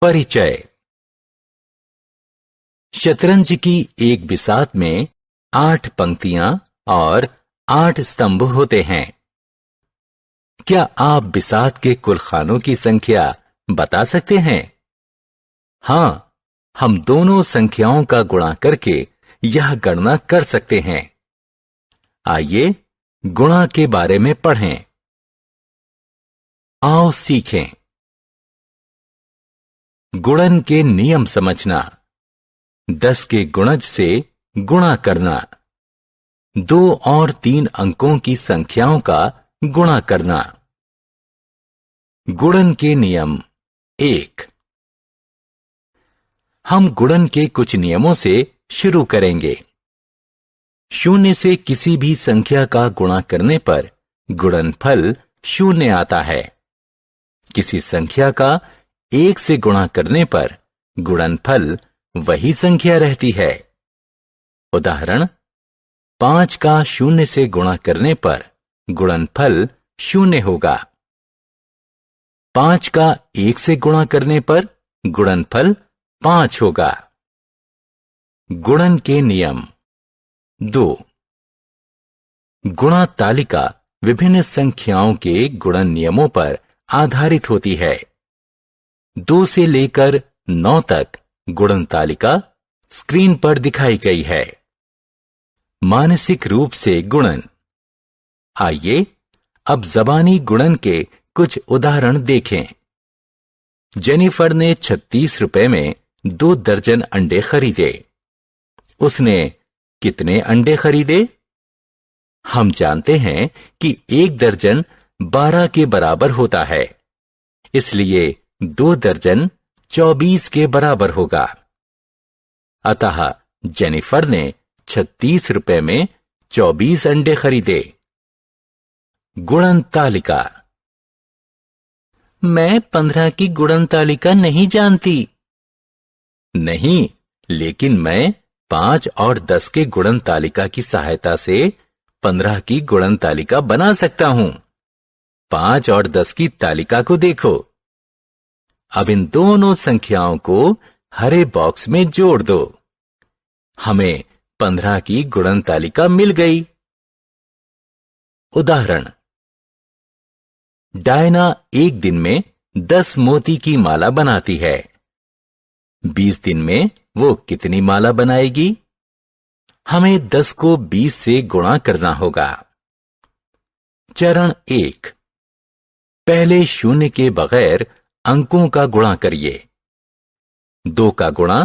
परिचय। शतरंज की एक बिसात में 8 पंक्तियां और 8 स्तंभ होते हैं। क्या आप बिसात के कुल खानों की संख्या बता सकते हैं? हां, हम दोनों संख्याओं का गुणा करके यह गणना कर सकते हैं। आइए गुणा के बारे में पढ़ें। आओ सीखें। गुणन के नियम समझना। 10 के गुणज से गुणा करना। 2 और 3 अंकों की संख्याओं का गुणा करना। गुणन के नियम 1। हम गुणन के कुछ नियमों से शुरू करेंगे। 0 से किसी भी संख्या का गुणा करने पर गुणनफल 0 आता है। किसी संख्या का 1 से गुणा करने पर गुणनफल वही संख्या रहती है। उदाहरण, 5 का 0 से गुणा करने पर गुणनफल 0 होगा। 5 का 1 से गुणा करने पर गुणनफल 5 होगा। गुणन के नियम 2। गुणा तालिका विभिन्न संख्याओं के गुणन नियमों पर आधारित होती है। 2 से लेकर 9 तक गुणन तालिका स्क्रीन पर दिखाई गई है। मानसिक रूप से गुणन। आइए अब ज़बानी गुणन के कुछ उदाहरण देखें। जेनिफर ने 36 रुपए में 2 दर्जन अंडे खरीदे। उसने कितने अंडे खरीदे? हम जानते हैं कि 1 दर्जन 12 के बराबर होता है, इसलिए 2 दर्जन 24 के बराबर होगा। अतः जेनिफर ने 36 रुपए में 24 अंडे खरीदे। गुणन तालिका। मैं 15 की गुणन तालिका नहीं जानती। नहीं, लेकिन मैं 5 और 10 के गुणन तालिका की सहायता से 15 की गुणन तालिका बना सकता हूं। 5 और 10 की तालिका को देखो। अब इन दोनों संख्याओं को हरे बॉक्स में जोड़ दो। हमें 15 की गुणन तालिका मिल गई। उदाहरण, डायना एक दिन में 10 मोती की माला बनाती है। 20 दिन में वो कितनी माला बनाएगी? हमें 10 को 20 से गुणा करना होगा। चरण 1। पहले 0 के बगैर अंकों का गुणा करिए। 2 का गुणा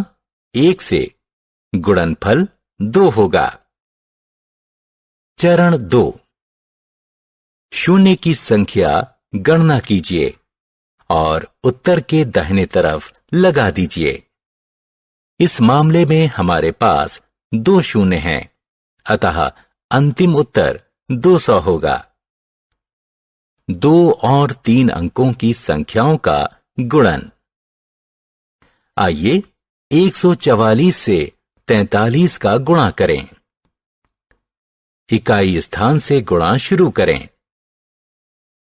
1 से, गुणनफल 2 होगा। चरण 2। 0 की संख्या गणना कीजिए और उत्तर के दाहिने तरफ लगा दीजिए। इस मामले में हमारे पास 2 शून्य हैं, अतः अंतिम उत्तर 200 होगा। 2 और 3 अंकों की संख्याओं का गुणन। आइए 144 से 43 का गुणा करें। इकाई स्थान से गुणा शुरू करें।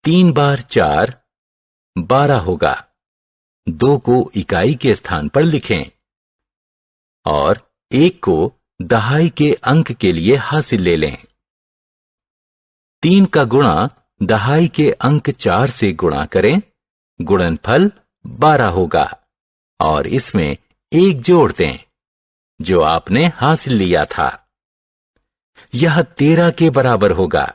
3 बार 4 12 होगा। 2 को इकाई के स्थान पर लिखें और 1 को दहाई के अंक के लिए हासिल ले लें। 3 का गुणा दहाई के अंक 4 से गुणा करें। गुणनफल 12 होगा और इसमें 1 जोड़ दें जो आपने हासिल लिया था। यह 13 के बराबर होगा।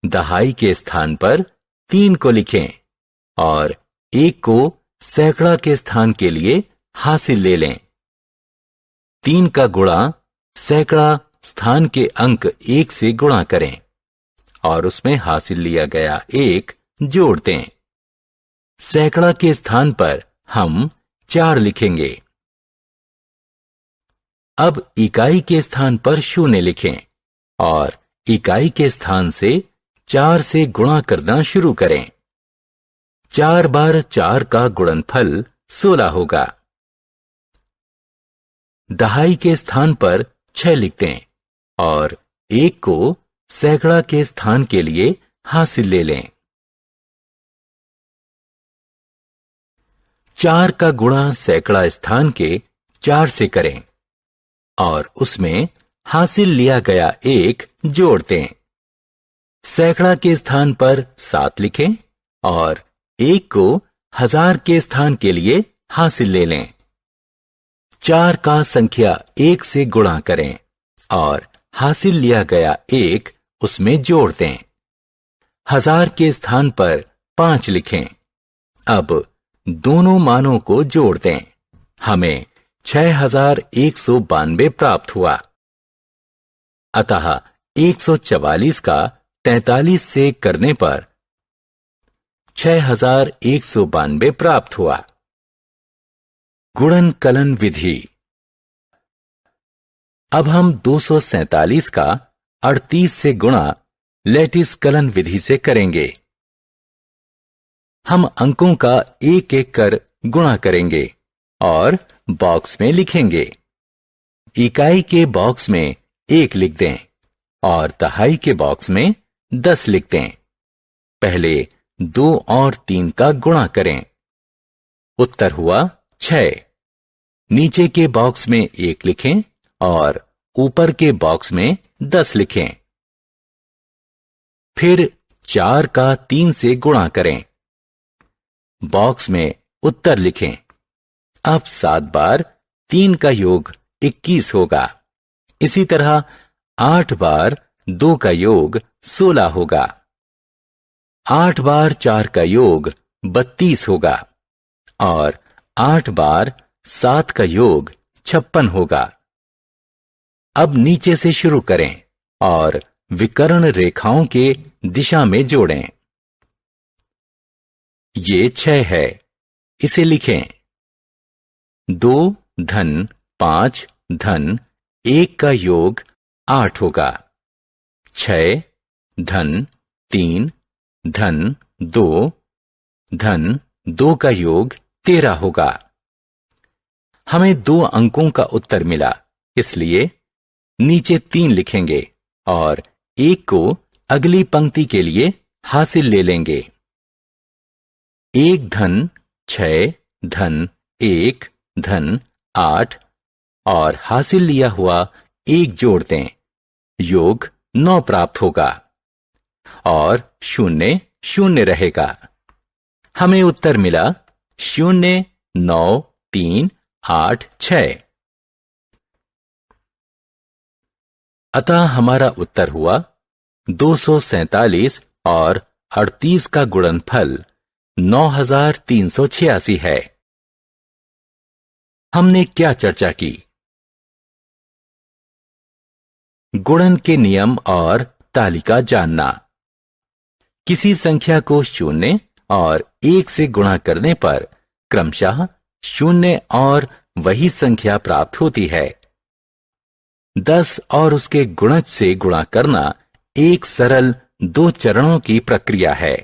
दहाई के स्थान पर 3 को लिखें और 1 को सैकड़ा के स्थान के लिए हासिल ले लें। 3 का गुणा सैकड़ा स्थान के अंक 1 से गुणा करें और उसमें हासिल लिया गया 1 जोड़ दें। सैकड़ा के स्थान पर हम 4 लिखेंगे। अब इकाई के स्थान पर 0 लिखें और इकाई के स्थान से 4 से गुणा करना शुरू करें। 4 बार 4 का गुणनफल 16 होगा। दहाई के स्थान पर 6 लिख दें और 1 को सैकड़ा के स्थान के लिए हासिल ले लें। 4 का गुणा सैकड़ा स्थान के 4 से करें और उसमें हासिल लिया गया 1 जोड़ दें। सैकड़ा के स्थान पर 7 लिखें और 1 को 1000 के स्थान के लिए हासिल ले लें। 4 का संख्या 1 से गुणा करें और हासिल लिया गया 1 उसमें जोड़ दें। 1000 के स्थान पर 5 लिखें। अब दोनों मानों को जोड़ दें। हमें 6192 प्राप्त हुआ। अतः 144 का 43 से करने पर 6192 प्राप्त हुआ। गुणन कलन विधि। अब हम 247 का 38 से गुणा लैटिस कलन विधि से करेंगे। हम अंकों का एक एक कर गुणा करेंगे और बॉक्स में लिखेंगे। इकाई के बॉक्स में 1 लिख दें और दहाई के बॉक्स में 10 लिख दें। पहले 2 और 3 का गुणा करें। उत्तर हुआ 6। नीचे के बॉक्स में 1 लिखें और ऊपर के बॉक्स में 10 लिखें। फिर 4 का 3 से गुणा करें। बॉक्स में उत्तर लिखें। अब 7 बार 3 का योग 21 होगा। इसी तरह 8 बार 2 का योग 16 होगा। 8 बार 4 का योग 32 होगा और 8 बार 7 का योग 56 होगा। अब नीचे से शुरू करें और विकर्ण रेखाओं के दिशा में जोड़ें। ये 6 है, इसे लिखें। 2 धन 5 धन 1 का योग 8 होगा। 6 धन 3 धन 2 धन 2 का योग 13 होगा। हमें 2 अंकों का उत्तर मिला, इसलिए नीचे 3 लिखेंगे और 1 को अगली पंक्ति के लिए हासिल ले लेंगे। 1 धन 6 धन 1 धन 8 और हासिल लिया हुआ 1 जोड़ दें। योग 9 प्राप्त होगा और 0 0 रहेगा। हमें उत्तर मिला 0 9 3 8 6। अतः हमारा उत्तर हुआ 247 और 38 का गुणनफल 9386 है। हमने क्या चर्चा की? गुणन के नियम और तालिका जानना। किसी संख्या को 0 और 1 से गुणा करने पर क्रमशः 0 और वही संख्या प्राप्त होती है। 10 और उसके गुणज से गुणा करना एक सरल 2 चरणों की प्रक्रिया है।